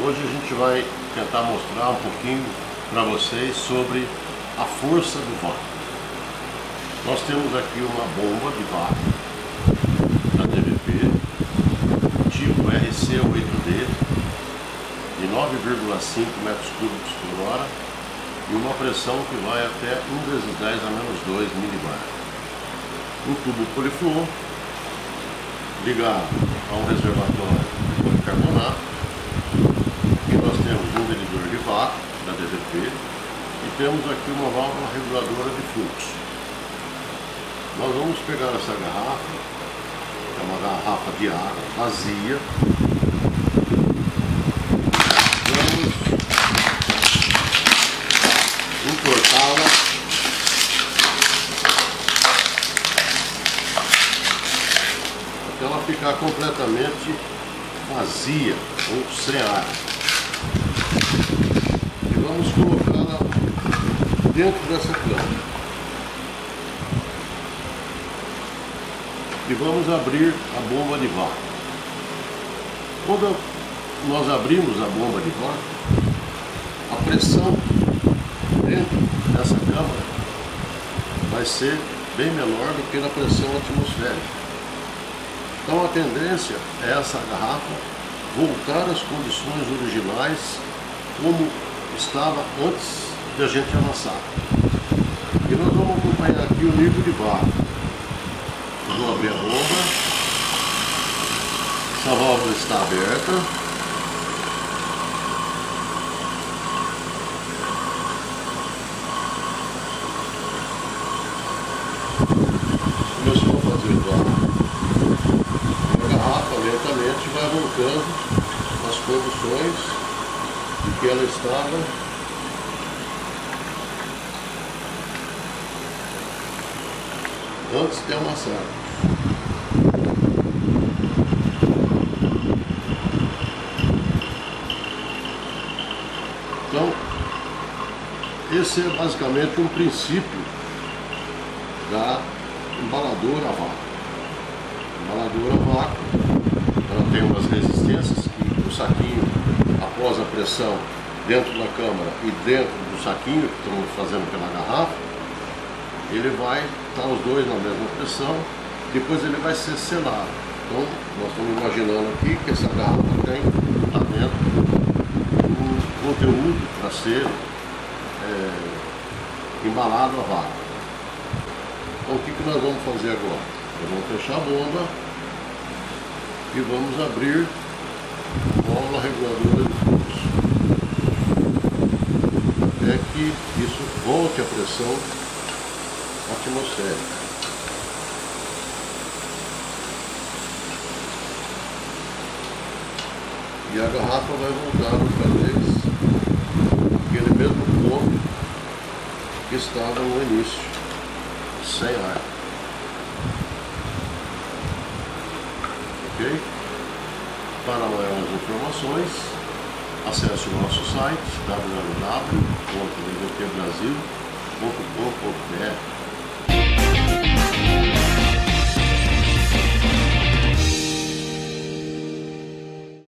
Hoje a gente vai tentar mostrar um pouquinho para vocês sobre a força do vácuo. Nós temos aqui uma bomba de vácuo da DVP, tipo RC8D, de 9,5 metros cúbicos por hora e uma pressão que vai até 1 vezes 10 a menos 2 milibar. Um tubo polifluor ligado a um reservatório de policarbonato. Aqui nós temos um medidor de vácuo da DVP e temos aqui uma válvula reguladora de fluxo. Nós vamos pegar essa garrafa, que é uma garrafa de água vazia. Vamos entortá-la até ela ficar completamente vazia ou sem ar. E vamos colocá-la dentro dessa câmara. E vamos abrir a bomba de vácuo. Quando nós abrimos a bomba de vácuo, a pressão dentro dessa câmara vai ser bem menor do que na pressão atmosférica. Então a tendência é essa garrafa voltar às condições originais como estava antes de a gente amassar. E nós vamos acompanhar aqui o nível de vácuo. Vou abrir a bomba. Essa válvula está aberta. Começou a fazer o vácuo. A garrafa lentamente vai voltando às condições em que ela estava antes de amassar. Então, esse é basicamente um princípio da embaladora a vácuo. A embaladora a vácuo, ela tem umas resistências que o saquinho, após a pressão dentro da câmara e dentro do saquinho que estamos fazendo pela garrafa, ele vai estar os dois na mesma pressão, depois ele vai ser selado. Então, nós estamos imaginando aqui que essa garrafa tem lá dentro um conteúdo para ser embalado a vácuo. Então, o que nós vamos fazer agora? Nós vamos fechar a bomba e vamos abrir a válvula reguladora de fluxo até que isso volte à pressão atmosférica. E a garrafa vai voltar outra vez aquele mesmo ponto que estava no início, sem ar. Ok? Para maiores informações, acesse o nosso site www.dvpbrasil.com.br.